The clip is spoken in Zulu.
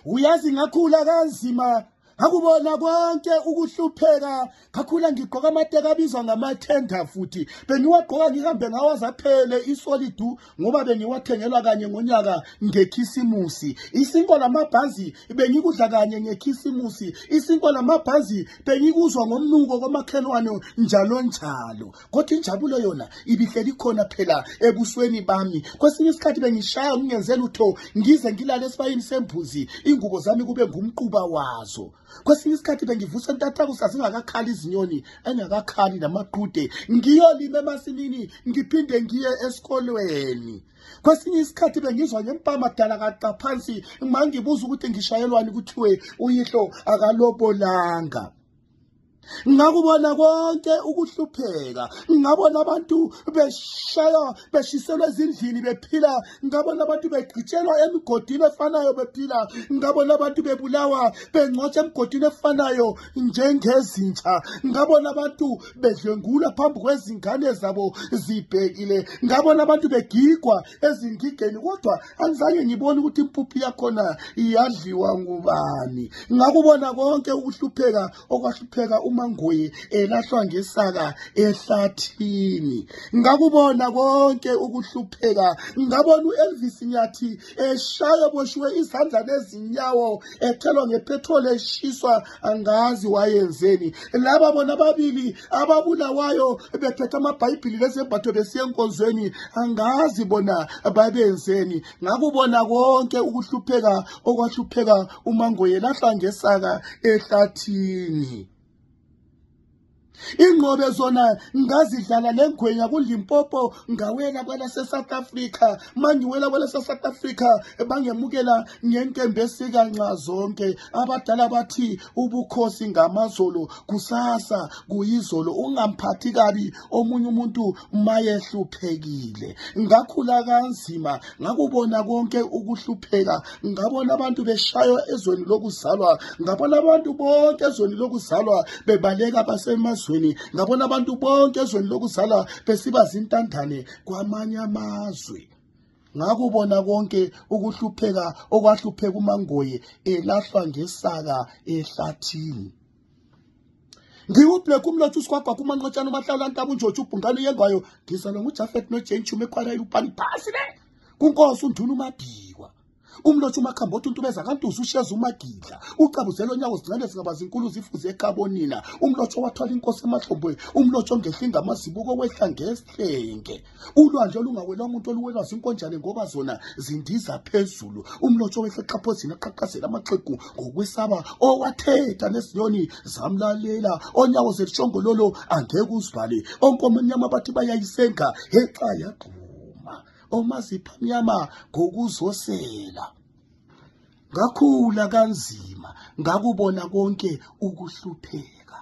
Uyazi ngakhula kanzima akubona konke ukuhlupheka kakhula ngigqoka amateka abizwa ngamathenda futhi bengiwagqoka ngihambe ngawazaphele isolidu ngoba bengiwathengelwa kanye ngonyaka ngekhisimusi isinko lamabhazi bengikudla kanye ngekhisimusi isinko lamabhazi bengikuzwa ngomnuko komakhelwane njalo njalo kodwa injabulo yona ibihleli khona phela ebusweni bami kwesinye isikhathi bengishaya ngingenzela utho ngize ngilale esibayini sembuzi ingubo zami kube ngumquba wazo kwesinye isikhathi bengivusa entathaku sazingakakhali izinyoni engakakhali namaqhude ngiyolima emasimini ngiphinde ngiye esikolweni kwesinye isikhathi bengizwa ngempama dala kaqa phansi mangibuza ukuthi ngishayelwani kuthiwe uyihlo akalobolanga ngakubona konke ukuhlupheka ngabona abantu beshiselwa ezindlini bephila ngabona abantu begcitshelwa emigodini efanayo bephila ngabona abantu bebulawa bengcotshwa emigodini efanayo njengezinja ngabona abantu bedlwengula phambi kwezingane zabo zibhekile ngabona abantu begigwa ezingigeni kodwa angizange ngibone ukuthi impuphu yakhona iyadliwa ngubani ngakubona konke ukuhlupheka okwahlupheka uMangoye elahlwa ngesaka ehlathini ngakubona konke ukuhlupheka ngabona uElvis Nyathi eshaya boshiwe izandla nezinyawo ethelwa ngepetrol eshiswa angazi wayenzeni laba bona babili ababulawayo bephethe amabhayibhili lezembatho besiya enkonzweni angazi bona babenzeni ngakubona konke ukuhlupheka okwahlupheka uMangoye elahlwa ngesaka ehlathini ingqobe zona ngazidlala lengwenya kuLimpopo ngawela kwela South Africa mangiwela kwela South Africa bangemukela ngenkembe esikanxa zonke abadala bathi ubukhosi ngamazolo kusasa kuyizolo ungamphathi kabi omunye umuntu mayehluphekile ngakhula kanzima ngakubona konke ukuhlupheka ngabona abantu beshaywa ezweni lokuzalwa ngabona abantu bonke ezweni lokuzalwa bebaleka basemazweni ngabona abantu bonke ezweni lokuzalwa besiba zintandane kwamanye amazwe ngakubona konke ukuhlupheka okwahlupheka uMangoye elahlwa ngesaka ehlathini ngiwubhlek umlothu usikwagwa kumanqotshana umahlala ntaba unjotshu ubhungane yengwayo ngizalwa nguJafet noJane Chume ekhwala upani phasi le kunkosi unduna uMabhikwa umlothu uMakhambothi untubeza kantuza usheza uMagidla ucabuzela onyawo zincane zingabaza inkulu zifuze ekhabonina umlothu wathwala inkosi emahlombe umlothu ongehlinga amazibuko wehla ngehlenge ulwandle olungawelwa umuntu oluwelwa zinkonjane ngoba zona zindiza phezulu umlothu wehla eqhaphozini aqhaqhazela amaxhegu ngokwesaba owathetha nezinyoni zamlalela onyawo zelishongololo angeke uzivale onkomo emnyama bathi bayayisenga hexa yaqhuma omazipha mnyama ngokuzosela ngakhula kanzima ngakubona konke ukuhlupheka